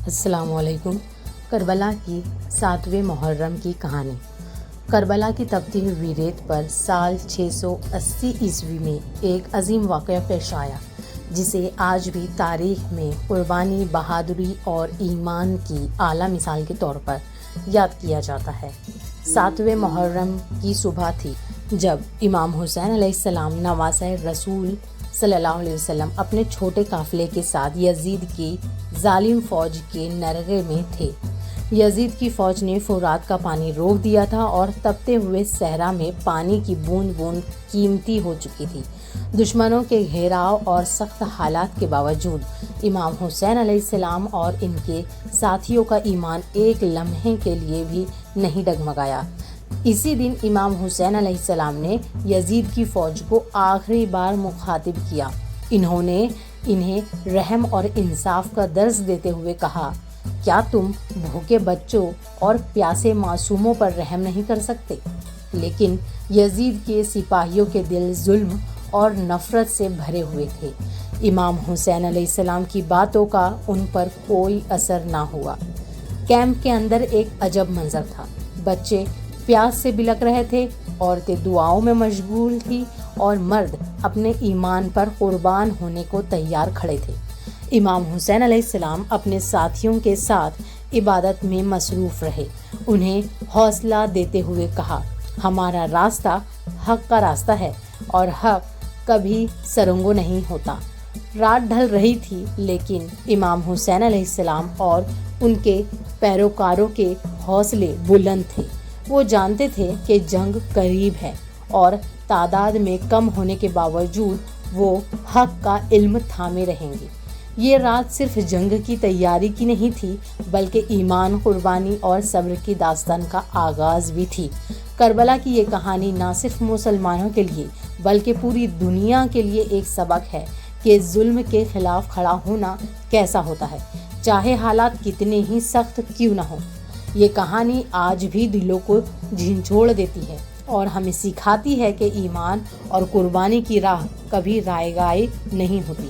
السلام علیکم۔ کربلا کی 7ویں محرم کی کہانی۔ کربلا کی تپتی ہوئی ریت پر سال 680 عیسوی میں ایک عظیم واقعہ پیش آیا جسے آج بھی تاریخ میں قربانی، بہادری اور ایمان کی اعلیٰ مثال کے طور پر یاد کیا جاتا ہے۔ 7ویں محرم کی صبح تھی جب امام حسین علیہ السلام نواسۂ رسول صلی اللہ علیہ وسلم اپنے چھوٹے قافلے کے ساتھ یزید کی ظالم فوج کے نرغے میں تھے۔ یزید کی فوج نے فرات کا پانی روک دیا تھا اور تپتے ہوئے صحرا میں پانی کی بوند بوند قیمتی ہو چکی تھی۔ دشمنوں کے گھیراؤ اور سخت حالات کے باوجود امام حسین علیہ السلام اور ان کے ساتھیوں کا ایمان ایک لمحے کے لیے بھی نہیں ڈگمگایا۔ اسی دن امام حسین علیہ السلام نے یزید کی فوج کو آخری بار مخاطب کیا۔ انہوں نے انہیں رحم اور انصاف کا درس دیتے ہوئے کہا، کیا تم بھوکے بچوں اور پیاسے معصوموں پر رحم نہیں کر سکتے؟ لیکن یزید کے سپاہیوں کے دل ظلم اور نفرت سے بھرے ہوئے تھے۔ امام حسین علیہ السلام کی باتوں کا ان پر کوئی اثر نہ ہوا۔ کیمپ کے اندر ایک عجب منظر تھا۔ بچے پیاس سے بلک رہے تھے، عورتیں دعاؤں میں مشغول تھیں اور مرد اپنے ایمان پر قربان ہونے کو تیار کھڑے تھے۔ امام حسین علیہ السلام اپنے ساتھیوں کے ساتھ عبادت میں مصروف رہے۔ انہیں حوصلہ دیتے ہوئے کہا، ہمارا راستہ حق کا راستہ ہے اور حق کبھی سرنگوں نہیں ہوتا۔ رات ڈھل رہی تھی لیکن امام حسین علیہ السلام اور ان کے پیروکاروں کے حوصلے بلند تھے۔ وہ جانتے تھے کہ جنگ قریب ہے اور تعداد میں کم ہونے کے باوجود وہ حق کا علم تھامے رہیں گے۔ یہ رات صرف جنگ کی تیاری کی نہیں تھی بلکہ ایمان، قربانی اور صبر کی داستان کا آغاز بھی تھی۔ کربلا کی یہ کہانی نہ صرف مسلمانوں کے لیے بلکہ پوری دنیا کے لیے ایک سبق ہے کہ ظلم کے خلاف کھڑا ہونا کیسا ہوتا ہے، چاہے حالات کتنے ہی سخت کیوں نہ ہوں۔ یہ کہانی آج بھی دلوں کو جھنجھوڑ دیتی ہے اور ہمیں سکھاتی ہے کہ ایمان اور قربانی کی راہ کبھی رائیگاں نہیں ہوتی۔